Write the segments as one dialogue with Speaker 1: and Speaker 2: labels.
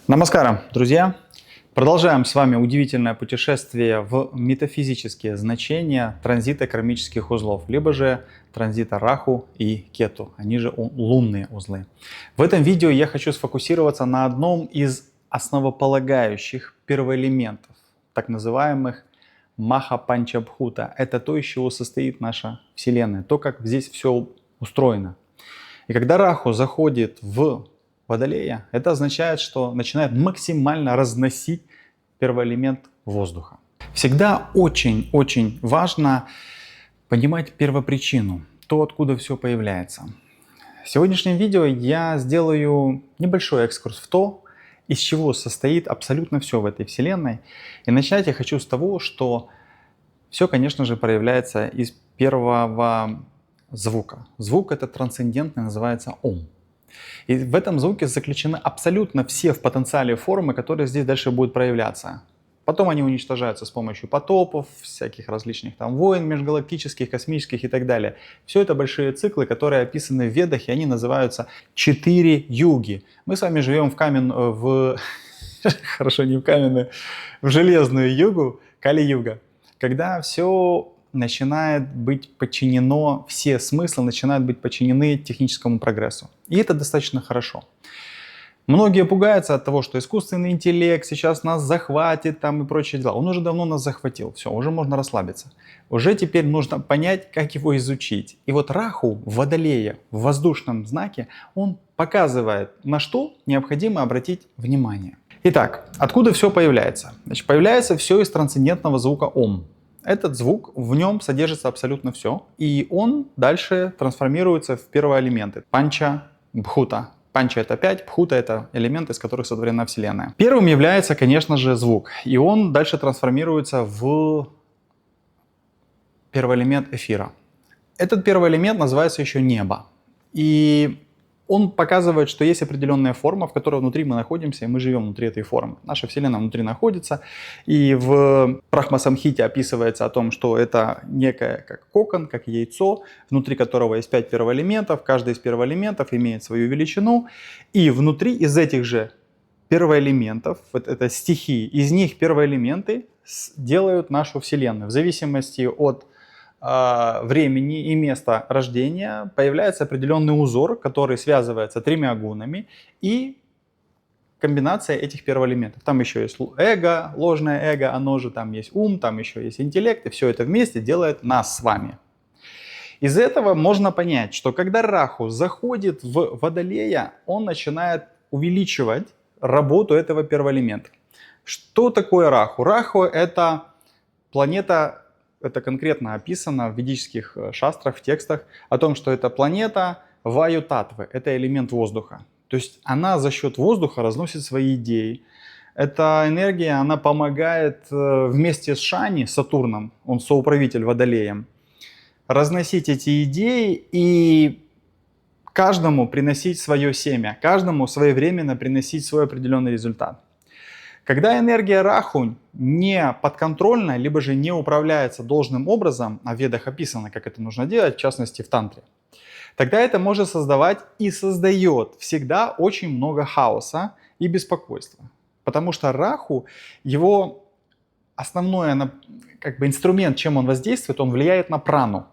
Speaker 1: Намаскарам, друзья! Продолжаем с вами удивительное путешествие в метафизические значения транзита кармических узлов, либо же транзита Раху и Кету, они же лунные узлы. В этом видео я хочу сфокусироваться на одном из основополагающих первоэлементов, так называемых Маха-Панчабхута. Это то, из чего состоит наша Вселенная, то, как здесь все устроено. И когда Раху заходит в Водолея, это означает, что начинает максимально разносить первоэлемент воздуха. Всегда очень-очень важно понимать первопричину, то, откуда все появляется. В сегодняшнем видео я сделаю небольшой экскурс в то, из чего состоит абсолютно все в этой Вселенной. И начать я хочу с того, что все, конечно же, проявляется из первого звука. Звук этот трансцендентный, называется Ом. И в этом звуке заключены абсолютно все в потенциале формы, которые здесь дальше будут проявляться. Потом они уничтожаются с помощью потопов, всяких различных там войн межгалактических, космических и так далее. Все это большие циклы, которые описаны в Ведах, и они называются 4 юги. Мы с вами живем хорошо, не в каменную, в железную югу, Кали-юга, когда все начинает быть подчинено, все смыслы начинают быть подчинены техническому прогрессу. И это достаточно хорошо. Многие пугаются от того, что искусственный интеллект сейчас нас захватит там и прочие дела. Он уже давно нас захватил, все, уже можно расслабиться. Уже теперь нужно понять, как его изучить. И вот Раху, Водолея, в воздушном знаке, он показывает, на что необходимо обратить внимание. Итак, откуда все появляется? Значит, появляется все из трансцендентного звука Ом. Этот звук, в нем содержится абсолютно все, и он дальше трансформируется в первоэлементы. Панча, Бхута. Панча — это 5, Бхута — это элемент, из которых сотворена Вселенная. Первым является, конечно же, звук, и он дальше трансформируется в первоэлемент эфира. Этот первый элемент называется еще небо, и он показывает, что есть определенная форма, в которой внутри мы находимся, и мы живем внутри этой формы. Наша Вселенная внутри находится, и в Брахма-самхите описывается о том, что это некое как кокон, как яйцо, внутри которого есть 5 первоэлементов, каждый из первоэлементов имеет свою величину, и внутри из этих же первоэлементов, вот это стихии, из них первоэлементы делают нашу Вселенную. В зависимости от времени и места рождения появляется определенный узор, который связывается 3 гунами и комбинация этих первоэлементов. Там еще есть эго, ложное эго, оно же там есть ум, там еще есть интеллект, и все это вместе делает нас с вами. Из этого можно понять, что когда Раху заходит в Водолея, он начинает увеличивать работу этого первоэлемента. Что такое Раху? Раху — это планета. Это конкретно описано в ведических шастрах, в текстах, о том, что это планета Ваю-татвы, это элемент воздуха. То есть она за счет воздуха разносит свои идеи. Эта энергия, она помогает вместе с Шани, Сатурном, он соуправитель Водолеем, разносить эти идеи и каждому приносить свое семя, каждому своевременно приносить свой определенный результат. Когда энергия Раху не подконтрольна, либо же не управляется должным образом, а в Ведах описано, как это нужно делать, в частности в Тантре, тогда это может создавать и создает всегда очень много хаоса и беспокойства. Потому что Раху, его основной инструмент, чем он воздействует, он влияет на прану.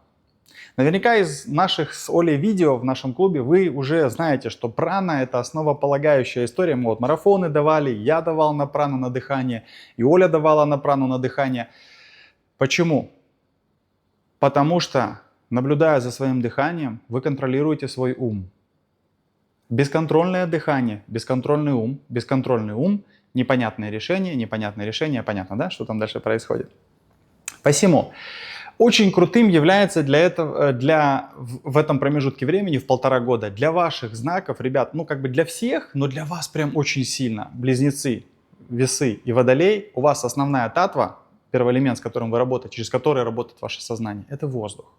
Speaker 1: Наверняка из наших с Олей видео в нашем клубе вы уже знаете, что прана — это основополагающая история. Мы вот марафоны давали, я давал на прану на дыхание, и Оля давала на прану на дыхание. Почему? Потому что, наблюдая за своим дыханием, вы контролируете свой ум. Бесконтрольное дыхание, бесконтрольный ум, непонятное решение, понятно, да, что там дальше происходит? Посему очень крутым является в этом промежутке времени, в 1,5 года, для ваших знаков, ребят, для всех, но для вас прям очень сильно. Близнецы, Весы и Водолей, у вас основная татва, первоэлемент, с которым вы работаете, через который работает ваше сознание, это воздух.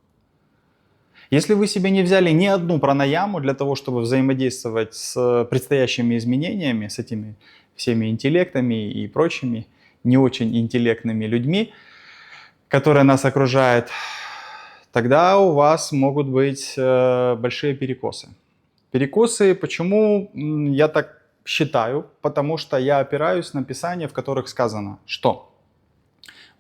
Speaker 1: Если вы себе не взяли ни одну пранаяму для того, чтобы взаимодействовать с предстоящими изменениями, с этими всеми интеллектами и прочими не очень интеллектными людьми, которые нас окружают, тогда у вас могут быть большие перекосы. Перекосы, почему я так считаю, потому что я опираюсь на писания, в которых сказано, что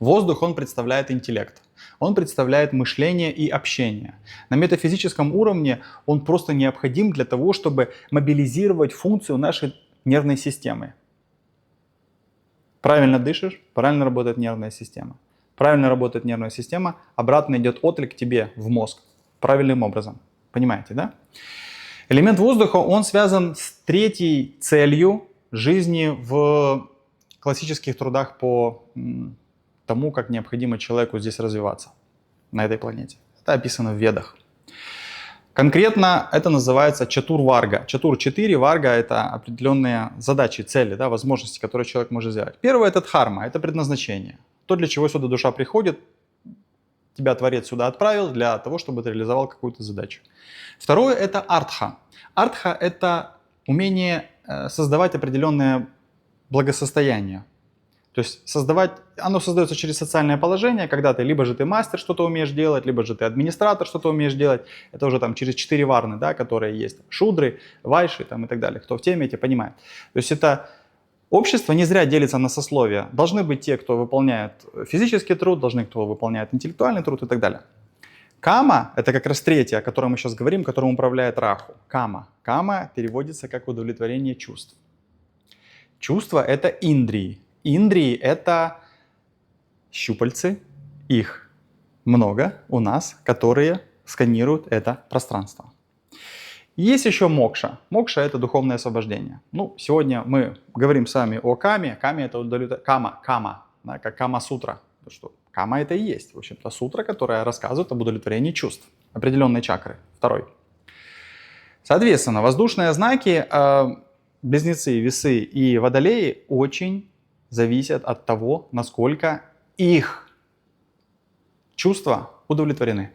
Speaker 1: воздух, он представляет интеллект, он представляет мышление и общение. На метафизическом уровне он просто необходим для того, чтобы мобилизировать функцию нашей нервной системы. Правильно дышишь, правильно работает нервная система. Правильно работает нервная система, обратно идет отклик тебе в мозг правильным образом. Понимаете, да? Элемент воздуха, он связан с третьей целью жизни в классических трудах по тому, как необходимо человеку здесь развиваться на этой планете. Это описано в Ведах. Конкретно это называется чатур-варга. Чатур-4, варга — это определенные задачи, цели, да, возможности, которые человек может сделать. Первое — это дхарма, это предназначение. То, для чего сюда душа приходит, тебя Творец сюда отправил для того, чтобы ты реализовал какую-то задачу. Второе — это артха. Артха — это умение создавать определенное благосостояние. То есть оно создается через социальное положение, когда либо же ты мастер что-то умеешь делать, либо же ты администратор что-то умеешь делать. Это уже там через 4 варны, да, которые есть. Шудры, вайши там, и так далее. Кто в теме, те понимает. То есть это общество не зря делится на сословия. Должны быть те, кто выполняет физический труд, должны кто выполняет интеллектуальный труд и так далее. Кама — это как раз третье, о котором мы сейчас говорим, которым управляет раху. Кама. Кама переводится как удовлетворение чувств. Чувства — это индрии. Индрии — это щупальцы, их много у нас, которые сканируют это пространство. Есть еще мокша. Мокша — это духовное освобождение. Сегодня мы говорим с вами о каме. Каме — это кама, да, как кама-сутра. Что кама — это и есть, в общем-то, сутра, которая рассказывает об удовлетворении чувств. Определенной чакры. Второй. Соответственно, воздушные знаки, близнецы, весы и водолеи очень зависят от того, насколько их чувства удовлетворены.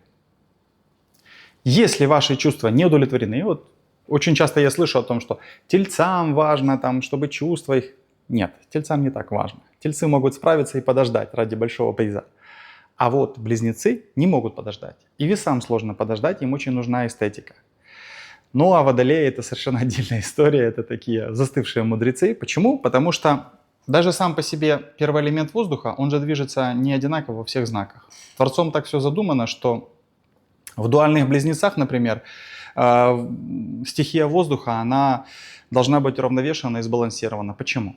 Speaker 1: Если ваши чувства не удовлетворены, вот очень часто я слышу о том, что тельцам важно, там, чтобы чувства их... Нет, тельцам не так важно. Тельцы могут справиться и подождать ради большого приза. А вот близнецы не могут подождать. И весам сложно подождать, им очень нужна эстетика. Ну а водолеи — это совершенно отдельная история, это такие застывшие мудрецы. Почему? Потому что даже сам по себе первый элемент воздуха, он же движется не одинаково во всех знаках. Творцом так все задумано, что в дуальных близнецах, например, стихия воздуха, она должна быть уравновешена и сбалансирована. Почему?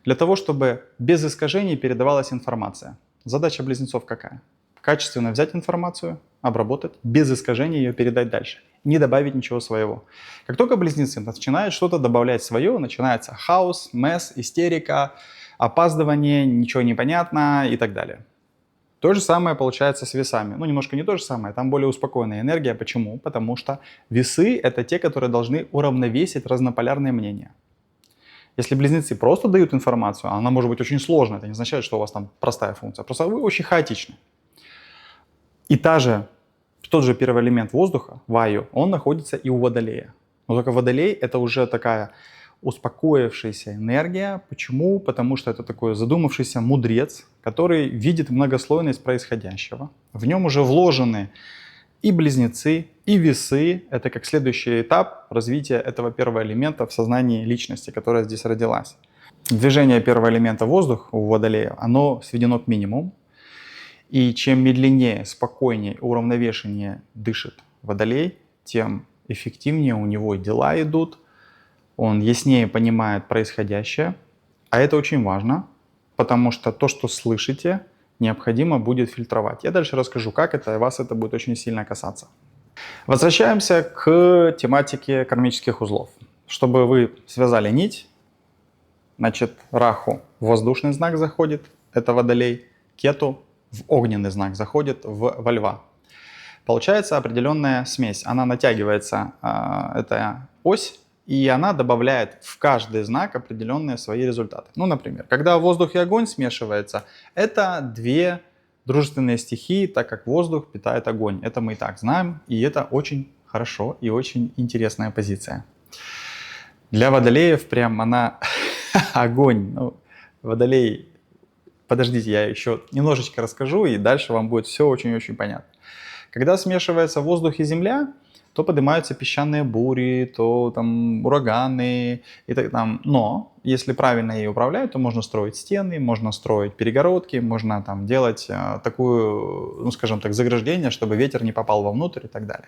Speaker 1: Для того, чтобы без искажений передавалась информация. Задача близнецов какая? Качественно взять информацию, обработать, без искажений ее передать дальше. Не добавить ничего своего. Как только близнецы начинают что-то добавлять свое, начинается хаос, месс, истерика, опаздывание, ничего не понятно и так далее. То же самое получается с весами. Немножко не то же самое, там более успокоенная энергия. Почему? Потому что весы — это те, которые должны уравновесить разнополярные мнения. Если близнецы просто дают информацию, она может быть очень сложной, это не означает, что у вас там простая функция, просто вы очень хаотичны. И тот же первый элемент воздуха, ваю, он находится и у водолея. Но только водолей — это уже такая успокоившаяся энергия. Почему? Потому что это такой задумавшийся мудрец, который видит многослойность происходящего. В нем уже вложены и близнецы, и весы. Это как следующий этап развития этого первого элемента в сознании личности, которая здесь родилась. Движение первого элемента воздух у водолея, оно сведено к минимуму. И чем медленнее, спокойнее, уравновешеннее дышит водолей, тем эффективнее у него дела идут, он яснее понимает происходящее. А это очень важно, потому что то, что слышите, необходимо будет фильтровать. Я дальше расскажу, как это, и вас это будет очень сильно касаться. Возвращаемся к тематике кармических узлов. Чтобы вы связали нить, значит, Раху в воздушный знак заходит, это водолей, Кету в огненный знак заходит, во льва. Получается определенная смесь. Она натягивается, эта ось, и она добавляет в каждый знак определенные свои результаты. Например, когда воздух и огонь смешиваются, это две дружественные стихии, так как воздух питает огонь. Это мы и так знаем, и это очень хорошо и очень интересная позиция. Для водолеев прям она огонь. Водолей... Подождите, я еще немножечко расскажу, и дальше вам будет все очень-очень понятно. Когда смешивается воздух и земля, то поднимаются песчаные бури, то там ураганы и так там. Но если правильно ей управлять, то можно строить стены, можно строить перегородки, можно там делать такую, ну скажем так, заграждение, чтобы ветер не попал вовнутрь и так далее.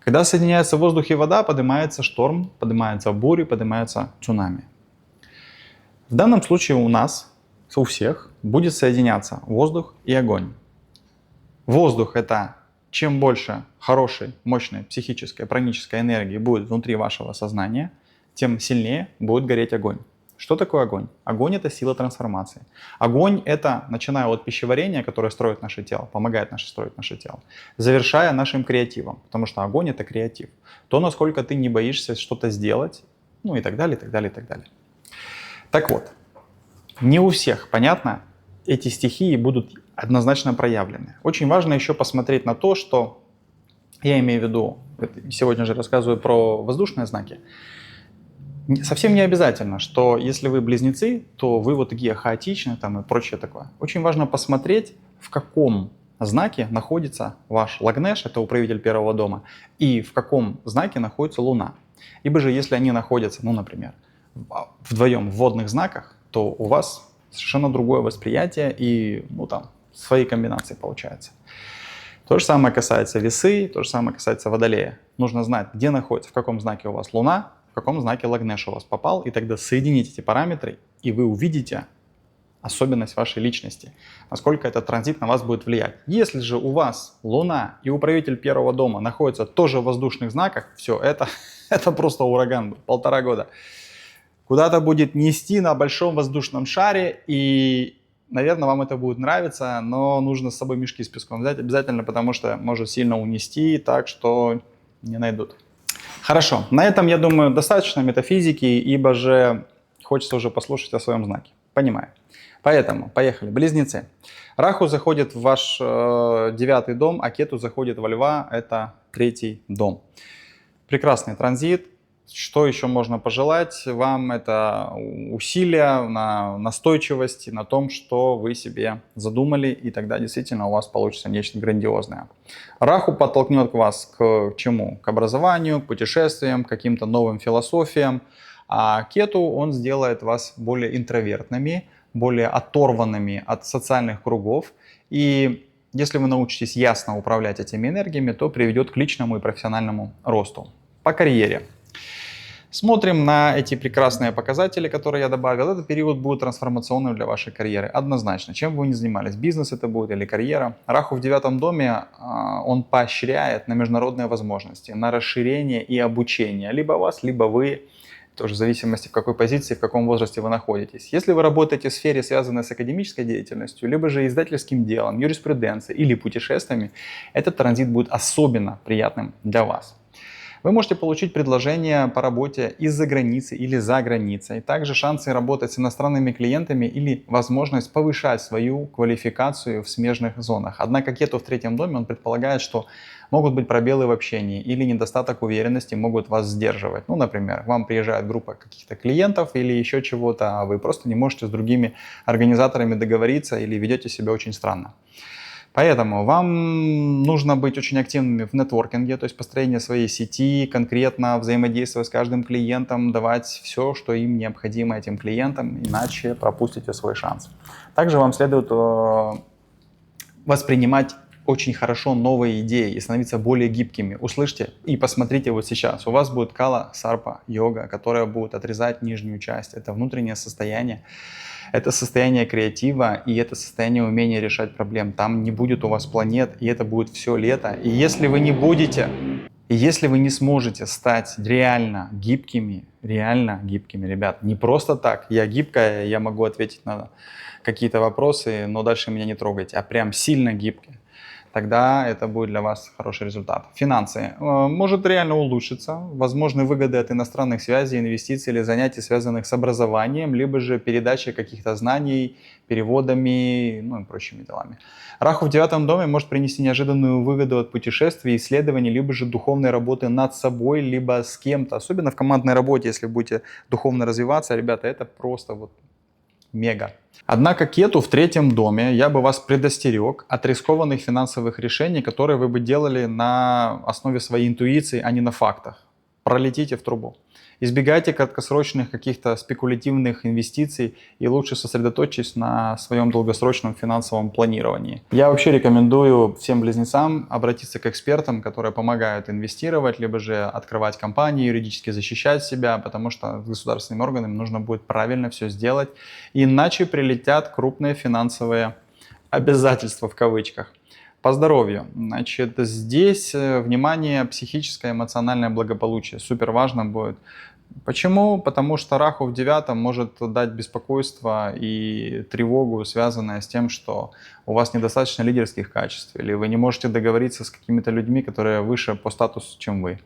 Speaker 1: Когда соединяется воздух и вода, поднимается шторм, поднимаются бури, поднимаются цунами. В данном случае у нас, у всех, будет соединяться воздух и огонь. Воздух — это чем больше хорошей, мощной психической, пранической энергии будет внутри вашего сознания, тем сильнее будет гореть огонь. Что такое огонь? Огонь — это сила трансформации. Огонь — это, начиная от пищеварения, которое строит наше тело, помогает строить наше тело, завершая нашим креативом, потому что огонь — это креатив. То, насколько ты не боишься что-то сделать, ну и так далее, и так далее, и так далее. Так вот, не у всех, понятно, эти стихии будут однозначно проявлены. Очень важно еще посмотреть на то, что я имею в виду, сегодня же рассказываю про воздушные знаки. Совсем не обязательно, что если вы близнецы, то вы вот такие хаотичные там и прочее такое. Очень важно посмотреть, в каком знаке находится ваш Лагнеш, это управитель первого дома, и в каком знаке находится Луна. Ибо же если они находятся, ну, например, вдвоем в водных знаках, то у вас совершенно другое восприятие и, ну, там, свои комбинации получается. То же самое касается Весы, то же самое касается Водолея. Нужно знать, где находится, в каком знаке у вас Луна, в каком знаке Лагнеш у вас попал, и тогда соединить эти параметры, и вы увидите особенность вашей личности, насколько этот транзит на вас будет влиять. Если же у вас Луна и управитель первого дома находятся тоже в воздушных знаках, все, это просто ураган, 1,5 года. Куда-то будет нести на большом воздушном шаре, и, наверное, вам это будет нравиться, но нужно с собой мешки с песком взять обязательно, потому что может сильно унести так, что не найдут. Хорошо, на этом, я думаю, достаточно метафизики, ибо же хочется уже послушать о своем знаке. Понимаю. Поэтому, поехали. Близнецы. Раху заходит в ваш 9-й дом, а Кету заходит во Льва, это 3-й дом. Прекрасный транзит. Что еще можно пожелать вам? Это усилия, на настойчивости, на том, что вы себе задумали, и тогда действительно у вас получится нечто грандиозное. Раху подтолкнет вас к чему? К образованию, к путешествиям, к каким-то новым философиям. А Кету, он сделает вас более интровертными, более оторванными от социальных кругов. И если вы научитесь ясно управлять этими энергиями, то приведет к личному и профессиональному росту. По карьере. Смотрим на эти прекрасные показатели, которые я добавил. Этот период будет трансформационным для вашей карьеры. Однозначно. Чем бы вы ни занимались, бизнес это будет или карьера. Раху в 9-м доме, он поощряет на международные возможности, на расширение и обучение. Либо вас, либо вы. Тоже в зависимости, в какой позиции, в каком возрасте вы находитесь. Если вы работаете в сфере, связанной с академической деятельностью, либо же издательским делом, юриспруденцией или путешествиями, этот транзит будет особенно приятным для вас. Вы можете получить предложение по работе из-за границы или за границей. Также шансы работать с иностранными клиентами или возможность повышать свою квалификацию в смежных зонах. Однако Кету в 3-м доме, он предполагает, что могут быть пробелы в общении или недостаток уверенности могут вас сдерживать. Ну, например, к вам приезжает группа каких-то клиентов или еще чего-то, а вы просто не можете с другими организаторами договориться или ведете себя очень странно. Поэтому вам нужно быть очень активными в нетворкинге, то есть построение своей сети, конкретно взаимодействовать с каждым клиентом, давать все, что им необходимо этим клиентам, иначе пропустите свой шанс. Также вам следует воспринимать очень хорошо новые идеи и становиться более гибкими. Услышьте и посмотрите вот сейчас. У вас будет кала, сарпа, йога, которая будет отрезать нижнюю часть. Это внутреннее состояние. Это состояние креатива и это состояние умения решать проблем. Там не будет у вас планет, и это будет все лето. И если вы не будете, и если вы не сможете стать реально гибкими, ребят, не просто так, я гибкая, я могу ответить на какие-то вопросы, но дальше меня не трогайте, а прям сильно гибкая, тогда это будет для вас хороший результат. Финансы. Может реально улучшиться. Возможны выгоды от иностранных связей, инвестиций или занятий, связанных с образованием, либо же передачей каких-то знаний, переводами, ну и прочими делами. Раху в 9-м доме может принести неожиданную выгоду от путешествий, исследований, либо же духовной работы над собой, либо с кем-то. Особенно в командной работе, если будете духовно развиваться, ребята, это просто вот мега. Однако кету в третьем доме я бы вас предостерег от рискованных финансовых решений, которые вы бы делали на основе своей интуиции, а не на фактах. Пролетите в трубу. Избегайте краткосрочных каких-то спекулятивных инвестиций и лучше сосредоточьтесь на своем долгосрочном финансовом планировании. Я вообще рекомендую всем близнецам обратиться к экспертам, которые помогают инвестировать, либо же открывать компании, юридически защищать себя, потому что с государственными органами нужно будет правильно все сделать, иначе прилетят крупные финансовые обязательства в кавычках. По здоровью. Значит, здесь внимание, психическое, эмоциональное благополучие. Супер важно будет. Почему? Потому что Раху в девятом может дать беспокойство и тревогу, связанное с тем, что у вас недостаточно лидерских качеств, или вы не можете договориться с какими-то людьми, которые выше по статусу, чем вы.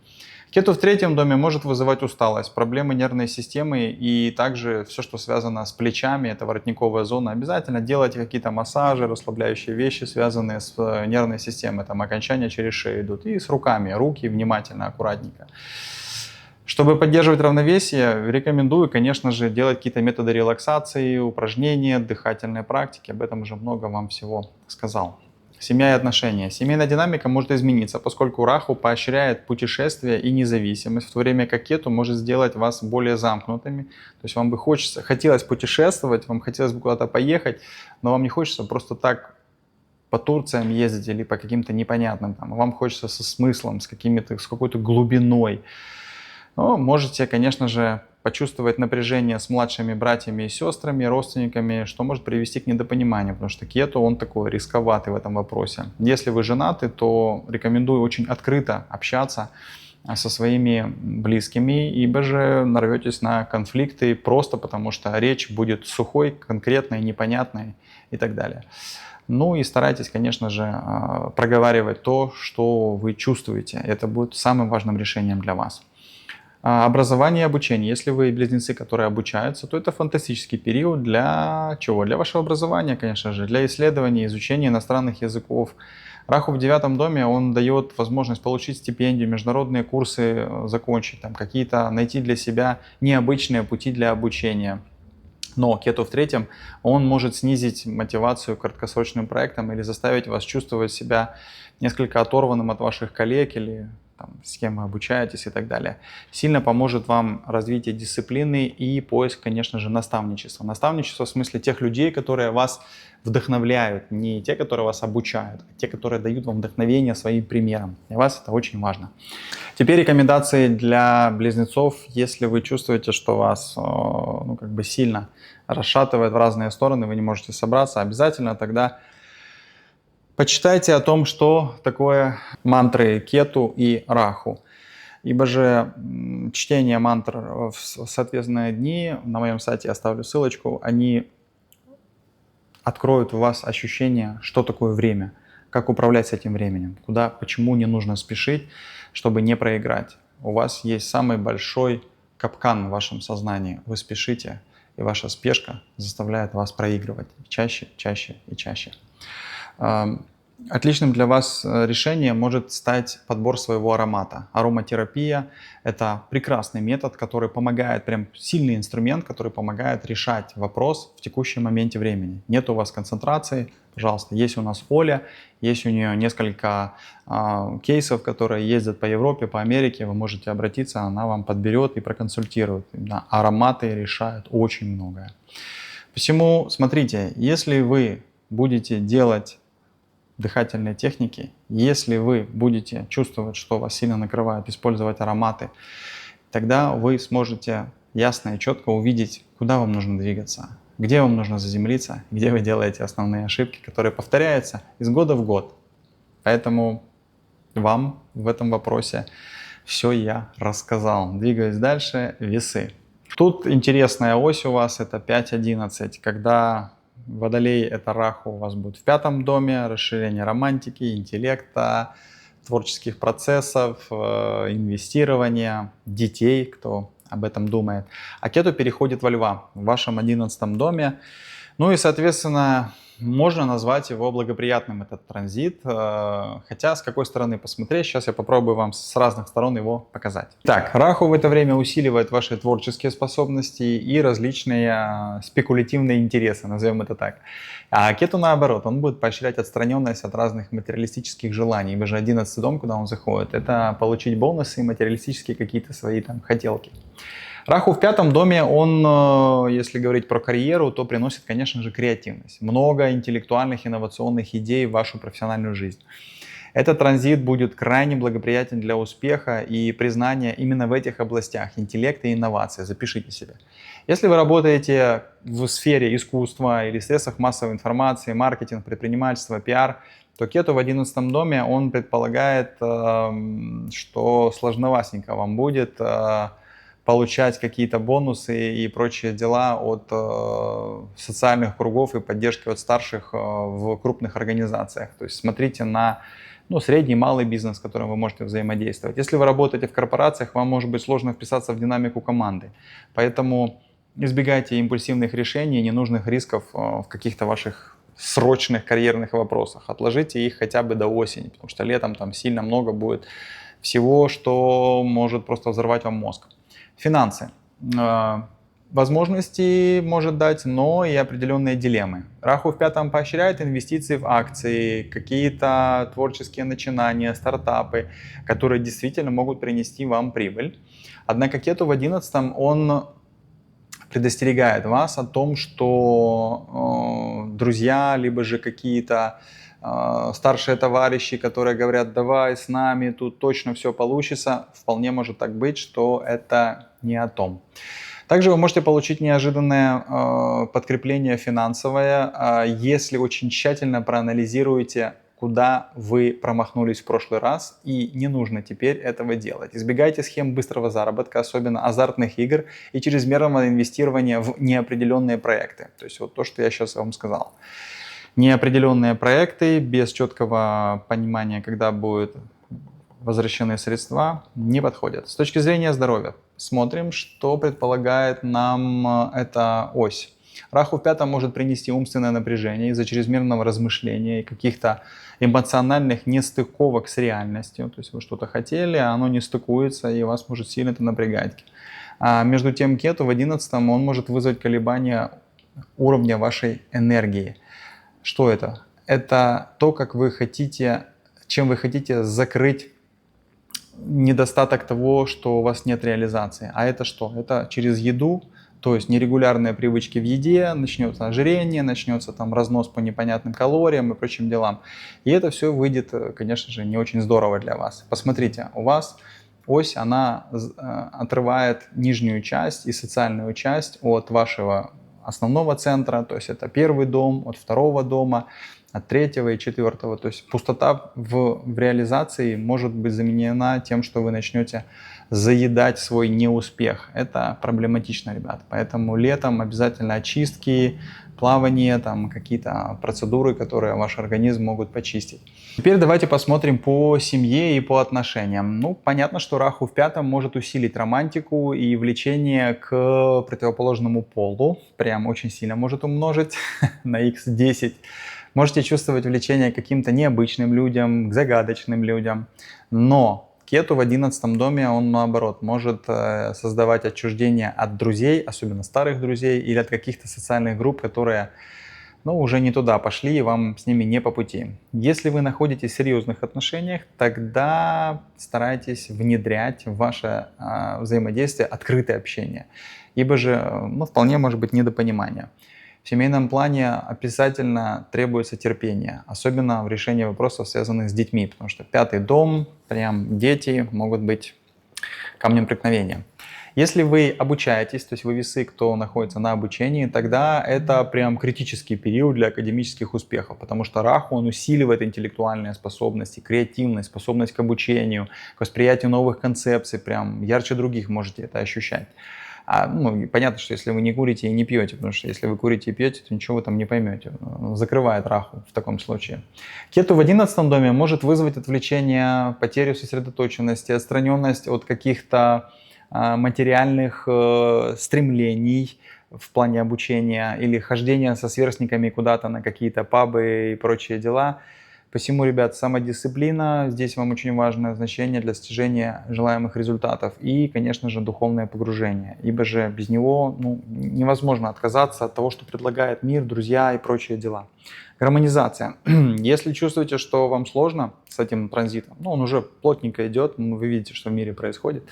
Speaker 1: Кету в третьем доме может вызывать усталость, проблемы нервной системы и также все, что связано с плечами, это воротниковая зона. Обязательно делайте какие-то массажи, расслабляющие вещи, связанные с нервной системой. Там окончания через шею идут. И с руками. Руки внимательно, аккуратненько. Чтобы поддерживать равновесие, рекомендую, конечно же, делать какие-то методы релаксации, упражнения, дыхательные практики. Об этом уже много вам всего сказал. Семья и отношения. Семейная динамика может измениться, поскольку Раху поощряет путешествия и независимость, в то время как Кету может сделать вас более замкнутыми. То есть вам бы хотелось путешествовать, вам хотелось бы куда-то поехать, но вам не хочется просто так по Турциям ездить или по каким-то непонятным. Вам хочется со смыслом, с какой-то глубиной. Но можете, конечно же, почувствовать напряжение с младшими братьями и сестрами, родственниками, что может привести к недопониманию, потому что Кету, он такой рисковатый в этом вопросе. Если вы женаты, то рекомендую очень открыто общаться со своими близкими, ибо же нарветесь на конфликты просто потому, что речь будет сухой, конкретной, непонятной и так далее. Ну и старайтесь, конечно же, проговаривать то, что вы чувствуете. Это будет самым важным решением для вас. Образование и обучение. Если вы близнецы, которые обучаются, то это фантастический период для чего? Для вашего образования, конечно же, для исследования, изучения иностранных языков. Раху в девятом доме, он дает возможность получить стипендию, международные курсы закончить, найти для себя необычные пути для обучения. Но Кету в третьем, он может снизить мотивацию к краткосрочным проектам или заставить вас чувствовать себя несколько оторванным от ваших коллег или с кем вы обучаетесь и так далее. Сильно поможет вам развитие дисциплины и поиск, конечно же, наставничества. Наставничество в смысле тех людей, которые вас вдохновляют, не те, которые вас обучают, а те, которые дают вам вдохновение своим примером. Для вас это очень важно. Теперь рекомендации для близнецов. Если вы чувствуете, что вас сильно расшатывает в разные стороны, вы не можете собраться, обязательно тогда почитайте о том, что такое мантры Кету и Раху. Ибо же чтение мантр в соответственные дни, на моем сайте я оставлю ссылочку, они откроют у вас ощущение, что такое время, как управлять с этим временем, куда, почему не нужно спешить, чтобы не проиграть. У вас есть самый большой капкан в вашем сознании. Вы спешите, и ваша спешка заставляет вас проигрывать чаще, чаще и чаще. Отличным для вас решением может стать подбор своего аромата. Ароматерапия – это прекрасный метод, который помогает, прям сильный инструмент, который помогает решать вопрос в текущем моменте времени. Нет у вас концентрации, пожалуйста, есть у нас Оля, есть у нее несколько кейсов, которые ездят по Европе, по Америке, вы можете обратиться, она вам подберет и проконсультирует. Да, ароматы решают очень многое. Посему, смотрите, если вы будете делать дыхательные техники, если вы будете чувствовать, что вас сильно накрывает, использовать ароматы, тогда вы сможете ясно и четко увидеть, куда вам нужно двигаться, где вам нужно заземлиться, где вы делаете основные ошибки, которые повторяются из года в год. Поэтому вам в этом вопросе все я рассказал. Двигаюсь дальше. Весы. Тут интересная ось у вас, это 5-11, когда Водолей – это Раху у вас будет в пятом доме, расширение романтики, интеллекта, творческих процессов, инвестирования, детей, кто об этом думает. А Кету переходит во Льва в вашем 11 доме. Ну и, соответственно, можно назвать его благоприятным, этот транзит. Хотя, с какой стороны посмотреть, сейчас я попробую вам с разных сторон его показать. Так, Раху в это время усиливает ваши творческие способности и различные спекулятивные интересы, назовем это так. А Кету наоборот, он будет поощрять отстраненность от разных материалистических желаний. Ибо же 11-й дом, куда он заходит, это получить бонусы и материалистические какие-то свои там хотелки. Раху в 5-м доме, он, если говорить про карьеру, то приносит, конечно же, креативность. Много интеллектуальных, инновационных идей в вашу профессиональную жизнь. Этот транзит будет крайне благоприятен для успеха и признания именно в этих областях интеллекта и инноваций. Запишите себе. Если вы работаете в сфере искусства или средствах массовой информации, маркетинг, предпринимательство, пиар, то Кету в 11-м доме, он предполагает, что сложноватенько вам будет получать какие-то бонусы и прочие дела от социальных кругов и поддержки от старших в крупных организациях. То есть смотрите на средний и малый бизнес, с которым вы можете взаимодействовать. Если вы работаете в корпорациях, вам может быть сложно вписаться в динамику команды. Поэтому избегайте импульсивных решений, ненужных рисков в каких-то ваших срочных карьерных вопросах. Отложите их хотя бы до осени, потому что летом там сильно много будет всего, что может просто взорвать вам мозг. Финансы. Возможности может дать, но и определенные дилеммы. Раху в 5-м поощряет инвестиции в акции, какие-то творческие начинания, стартапы, которые действительно могут принести вам прибыль. Однако Кету в 11-м, он предостерегает вас о том, что друзья, либо же какие-то старшие товарищи, которые говорят, давай с нами, тут точно все получится, вполне может так быть, что это не о том. Также вы можете получить неожиданное подкрепление финансовое, если очень тщательно проанализируете, куда вы промахнулись в прошлый раз, и не нужно теперь этого делать. Избегайте схем быстрого заработка, особенно азартных игр и чрезмерного инвестирования в неопределенные проекты. То есть вот то, что я сейчас вам сказал. Неопределенные проекты без четкого понимания, когда будут возвращены средства, не подходят. С точки зрения здоровья, смотрим, что предполагает нам эта ось. Раху в 5-м может принести умственное напряжение из-за чрезмерного размышления и каких-то эмоциональных нестыковок с реальностью. То есть вы что-то хотели, а оно не стыкуется, и вас может сильно это напрягать. А между тем Кету в 11-м, он может вызвать колебания уровня вашей энергии. Что это? Это то, как вы хотите, чем вы хотите закрыть недостаток того, что у вас нет реализации. А это что? Это через еду, то есть нерегулярные привычки в еде, начнется ожирение, начнется там разнос по непонятным калориям и прочим делам. И это все выйдет, конечно же, не очень здорово для вас. Посмотрите, у вас ось, она отрывает нижнюю часть и социальную часть от вашего основного центра, то есть это 1-й дом, от 2-го дома, от 3-го и 4-го. То есть пустота в реализации может быть заменена тем, что вы начнете заедать свой неуспех. Это проблематично, ребят. Поэтому летом обязательно очистки, плавание, там какие-то процедуры, которые ваш организм могут почистить. Теперь давайте посмотрим по семье и по отношениям. Понятно, что Раху в 5-м может усилить романтику и влечение к противоположному полу. Прям очень сильно может умножить на x10. Можете чувствовать влечение к каким-то необычным людям, к загадочным людям. Но Кету в 11-м доме, он наоборот может создавать отчуждение от друзей, особенно старых друзей, или от каких-то социальных групп, которые уже не туда пошли, и вам с ними не по пути. Если вы находитесь в серьезных отношениях, тогда старайтесь внедрять в ваше взаимодействие открытое общение. Ибо же вполне может быть недопонимание. В семейном плане обязательно требуется терпение, особенно в решении вопросов, связанных с детьми, потому что 5-й дом, прям дети могут быть камнем преткновения. Если вы обучаетесь, то есть вы весы, кто находится на обучении, тогда это прям критический период для академических успехов, потому что Раху, он усиливает интеллектуальные способности, креативность, способность к обучению, к восприятию новых концепций, прям ярче других можете это ощущать. Понятно, что если вы не курите и не пьете, потому что если вы курите и пьете, то ничего вы там не поймете. Закрывает Раху в таком случае. Кету в 11-м доме может вызвать отвлечение, потерю сосредоточенности, отстраненность от каких-то материальных стремлений, в плане обучения или хождения со сверстниками куда-то на какие-то пабы и прочие дела. Посему, ребят, самодисциплина здесь вам очень важное значение для достижения желаемых результатов и, конечно же, духовное погружение, ибо же без него невозможно отказаться от того, что предлагает мир, друзья и прочие дела. Гармонизация. Если чувствуете, что вам сложно с этим транзитом, он уже плотненько идет, вы видите, что в мире происходит.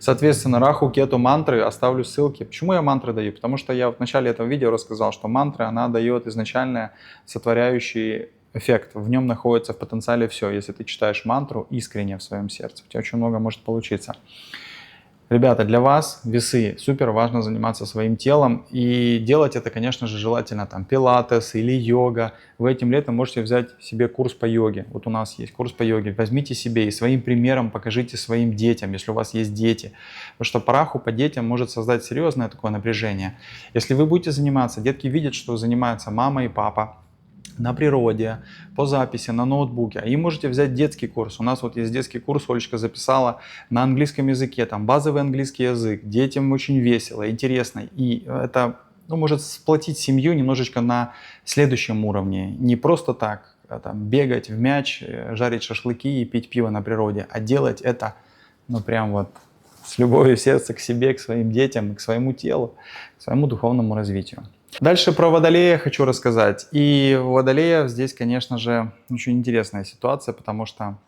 Speaker 1: Соответственно, Раху, Кету, мантры, оставлю ссылки. Почему я мантры даю? Потому что я в начале этого видео рассказал, что мантра, она дает изначально сотворяющий эффект. В нем находится в потенциале все. Если ты читаешь мантру искренне в своем сердце, у тебя очень много может получиться. Ребята, для вас весы супер важно заниматься своим телом и делать это, конечно же, желательно там пилатес или йога. Вы этим летом можете взять себе курс по йоге. Вот у нас есть курс по йоге. Возьмите себе и своим примером покажите своим детям, если у вас есть дети. Потому что по Раху по детям может создать серьезное такое напряжение. Если вы будете заниматься, детки видят, что занимаются мама и папа на природе, по записи, на ноутбуке. И можете взять детский курс. У нас вот есть детский курс, Олечка записала на английском языке, там базовый английский язык. Детям очень весело, интересно. И это может сплотить семью немножечко на следующем уровне. Не просто так там, бегать в мяч, жарить шашлыки и пить пиво на природе, а делать это прям вот с любовью в сердце к себе, к своим детям, к своему телу, к своему духовному развитию. Дальше про Водолея хочу рассказать. И у Водолея здесь, конечно же, очень интересная ситуация, потому что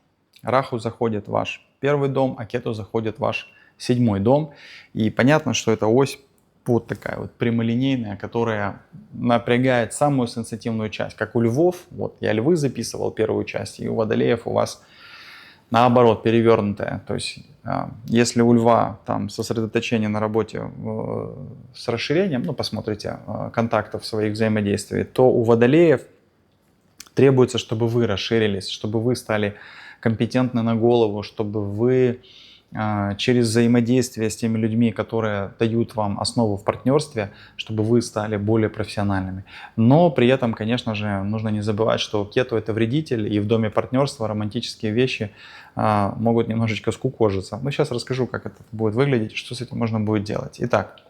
Speaker 1: Раху заходит в ваш первый дом, а Кету заходит в ваш 7-й дом. И понятно, что это ось вот такая вот прямолинейная, которая напрягает самую сенситивную часть. Как у львов, вот я львы записывал первую часть, и у Водолеев у вас наоборот, перевернутая. То есть, если у льва там сосредоточение на работе с расширением, посмотрите контактов своих взаимодействий, то у водолеев требуется, чтобы вы расширились, чтобы вы стали компетентны на голову, чтобы вы через взаимодействие с теми людьми, которые дают вам основу в партнерстве, чтобы вы стали более профессиональными. Но при этом, конечно же, нужно не забывать, что Кету — это вредитель, и в доме партнерства романтические вещи могут немножечко скукожиться. Но сейчас расскажу, как это будет выглядеть, что с этим можно будет делать. Итак,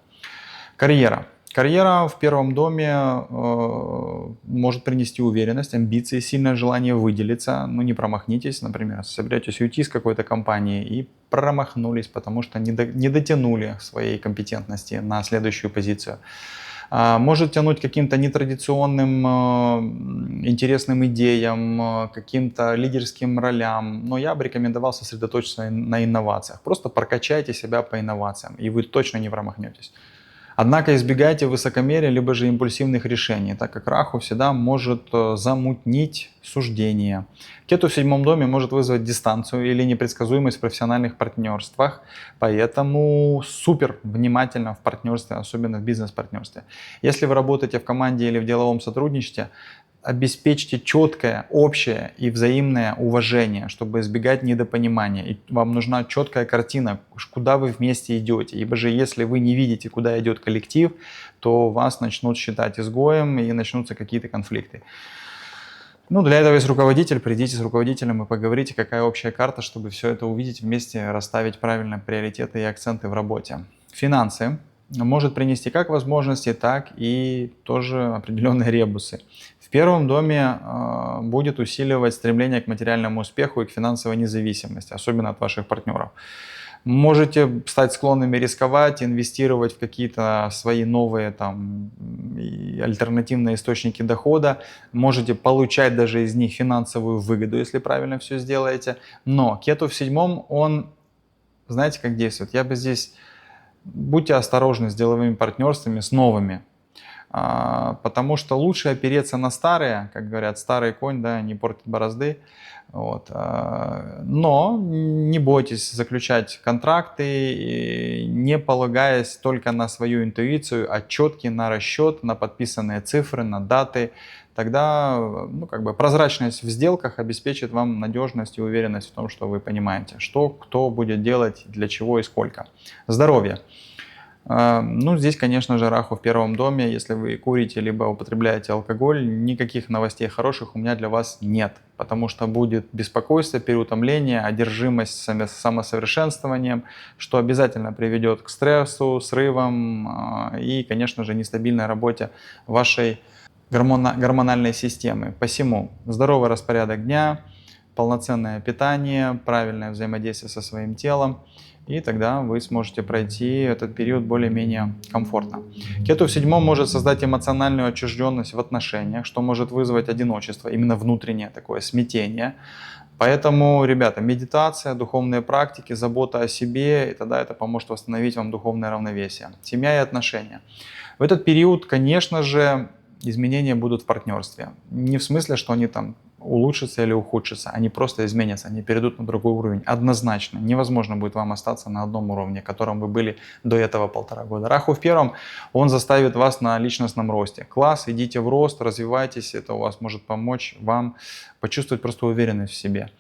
Speaker 1: карьера. Карьера в первом доме может принести уверенность, амбиции, сильное желание выделиться. Не промахнитесь, например, соберетесь уйти из какой-то компании и промахнулись, потому что не дотянули своей компетентности на следующую позицию. Может тянуть каким-то нетрадиционным, интересным идеям, каким-то лидерским ролям. Но я бы рекомендовал сосредоточиться на инновациях. Просто прокачайте себя по инновациям, и вы точно не промахнетесь. Однако избегайте высокомерия, либо же импульсивных решений, так как Раху всегда может замутнить суждения. Кету в 7-м доме может вызвать дистанцию или непредсказуемость в профессиональных партнерствах, поэтому супер внимательно в партнерстве, особенно в бизнес-партнерстве. Если вы работаете в команде или в деловом сотрудничестве, обеспечьте четкое, общее и взаимное уважение, чтобы избегать недопонимания. И вам нужна четкая картина, куда вы вместе идете. Ибо же если вы не видите, куда идет коллектив, то вас начнут считать изгоем и начнутся какие-то конфликты. Для этого есть руководитель. Придите с руководителем и поговорите, какая общая карта, чтобы все это увидеть вместе, расставить правильно приоритеты и акценты в работе. Финансы может принести как возможности, так и тоже определенные ребусы. В первом доме будет усиливать стремление к материальному успеху и к финансовой независимости, особенно от ваших партнеров. Можете стать склонными рисковать, инвестировать в какие-то свои новые альтернативные источники дохода. Можете получать даже из них финансовую выгоду, если правильно все сделаете. Но Кету в 7-м, он, знаете, как действует? Я бы здесь... Будьте осторожны с деловыми партнерствами, с новыми. Потому что лучше опереться на старые, как говорят, старый конь, не портит борозды. Но не бойтесь заключать контракты, не полагаясь только на свою интуицию, а четкий на расчет, на подписанные цифры, на даты. Тогда прозрачность в сделках обеспечит вам надежность и уверенность в том, что вы понимаете, что кто будет делать, для чего и сколько. Здоровье. Ну, здесь, конечно же, Раху в первом доме. Если вы курите либо употребляете алкоголь, никаких новостей хороших у меня для вас нет. Потому что будет беспокойство, переутомление, одержимость самосовершенствованием, что обязательно приведет к стрессу, срывам и, конечно же, нестабильной работе вашей гормональной системы. Посему здоровый распорядок дня, полноценное питание, правильное взаимодействие со своим телом, и тогда вы сможете пройти этот период более-менее комфортно. Кету в седьмом может создать эмоциональную отчужденность в отношениях, что может вызвать одиночество, именно внутреннее такое смятение. Поэтому, ребята, медитация, духовные практики, забота о себе, и тогда это поможет восстановить вам духовное равновесие. Семья и отношения. В этот период, конечно же, изменения будут в партнерстве. Не в смысле, что они там улучшатся или ухудшатся, они просто изменятся, они перейдут на другой уровень. Однозначно, невозможно будет вам остаться на одном уровне, которым вы были до этого 1,5 года. Раху в первом, он заставит вас на личностном росте. Класс, идите в рост, развивайтесь, это у вас может помочь вам почувствовать просто уверенность в себе.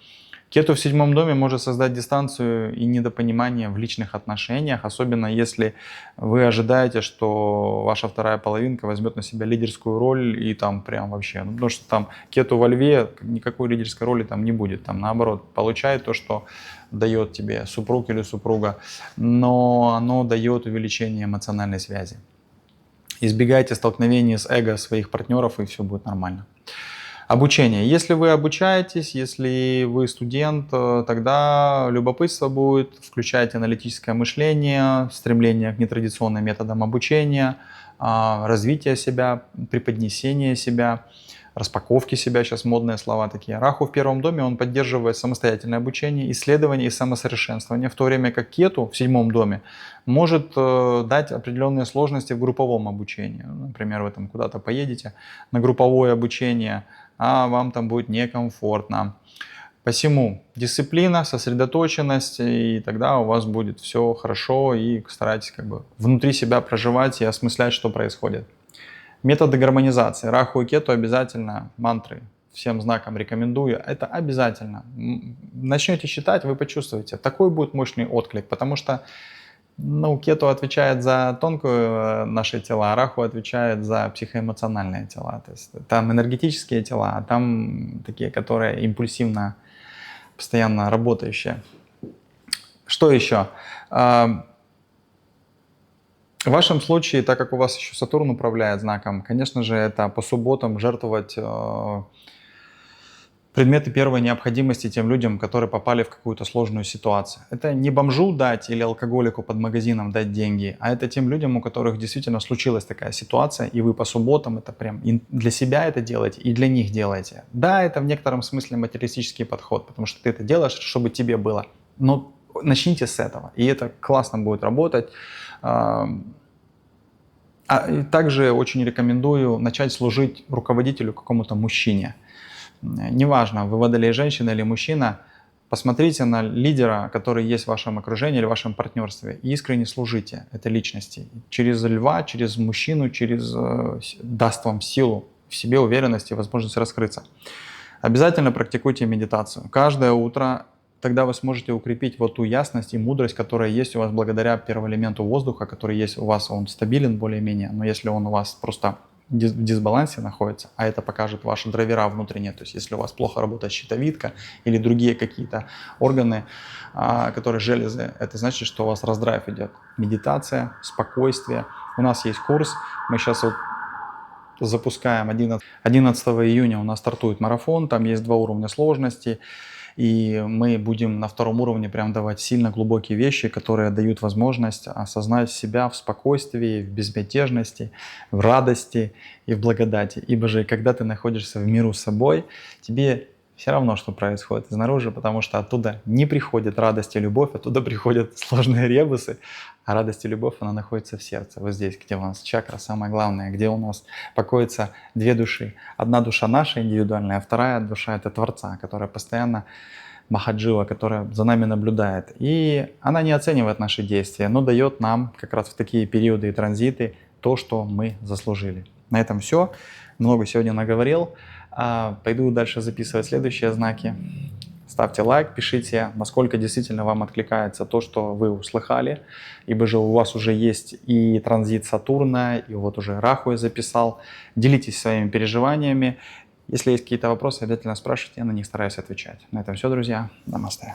Speaker 1: Кету в седьмом доме может создать дистанцию и недопонимание в личных отношениях, особенно если вы ожидаете, что ваша вторая половинка возьмет на себя лидерскую роль и там прям вообще, ну, потому что там Кету во Льве, никакой лидерской роли там не будет, там наоборот, получает то, что дает тебе супруг или супруга, но оно дает увеличение эмоциональной связи. Избегайте столкновений с эго своих партнеров, и все будет нормально. Обучение. Если вы обучаетесь, если вы студент, тогда любопытство будет, включайте аналитическое мышление, стремление к нетрадиционным методам обучения, развитие себя, преподнесение себя, распаковки себя, сейчас модные слова такие. Раху в первом доме, он поддерживает самостоятельное обучение, исследование и самосовершенствование, в то время как Кету в седьмом доме может дать определенные сложности в групповом обучении. Например, вы там куда-то поедете на групповое обучение, а вам там будет некомфортно. Посему дисциплина, сосредоточенность, и тогда у вас будет все хорошо, и старайтесь как бы внутри себя проживать и осмыслять, что происходит. Методы гармонизации. Раху и Кету обязательно, мантры всем знаком рекомендую, это обязательно. Начнете считать, вы почувствуете, такой будет мощный отклик, потому что Кету отвечает за тонкую наши тела, а Раху отвечает за психоэмоциональные тела. То есть там энергетические тела, а там такие, которые импульсивно, постоянно работающие. Что еще? В вашем случае, так как у вас еще Сатурн управляет знаком, конечно же, это по субботам жертвовать предметы первой необходимости тем людям, которые попали в какую-то сложную ситуацию. Это не бомжу дать или алкоголику под магазином дать деньги, а это тем людям, у которых действительно случилась такая ситуация, и вы по субботам это прям для себя это делаете и для них делаете. Да, это в некотором смысле материалистический подход, потому что ты это делаешь, чтобы тебе было. Но начните с этого, и это классно будет работать. Также очень рекомендую начать служить руководителю, какому-то мужчине. Неважно, вы водолей, женщина или мужчина, посмотрите на лидера, который есть в вашем окружении или в вашем партнерстве, и искренне служите этой личности. Через льва, через мужчину, даст вам силу в себе, уверенность и возможность раскрыться. Обязательно практикуйте медитацию. Каждое утро, тогда вы сможете укрепить вот ту ясность и мудрость, которая есть у вас благодаря первому элементу воздуха, который есть у вас, он стабилен более-менее, но если он у вас просто в дисбалансе находится, а это покажет ваши драйвера внутренние, то есть если у вас плохо работает щитовидка или другие какие-то органы, которые железы, это значит, что у вас раздрайв идет. Медитация, спокойствие. У нас есть курс, мы сейчас вот запускаем 11 июня у нас стартует марафон, там есть 2 уровня сложности. И мы будем на 2-м уровне прям давать сильно глубокие вещи, которые дают возможность осознать себя в спокойствии, в безмятежности, в радости и в благодати. Ибо же, когда ты находишься в миру с собой, тебе все равно, что происходит снаружи, потому что оттуда не приходит радость и любовь, оттуда приходят сложные ребусы, а радость и любовь, она находится в сердце, вот здесь, где у нас чакра, самое главное, где у нас покоятся 2 души. Одна душа наша индивидуальная, а вторая душа — это Творца, которая постоянно Махаджива, которая за нами наблюдает. И она не оценивает наши действия, но дает нам как раз в такие периоды и транзиты то, что мы заслужили. На этом все. Много сегодня наговорил. Пойду дальше записывать следующие знаки. ставьте лайк, пишите, насколько действительно вам откликается то, что вы услыхали, ибо же у вас уже есть и транзит Сатурна, и вот уже Раху я записал. Делитесь своими переживаниями. Если есть какие-то вопросы, обязательно спрашивайте, я на них стараюсь отвечать. На этом все, друзья. Намасте.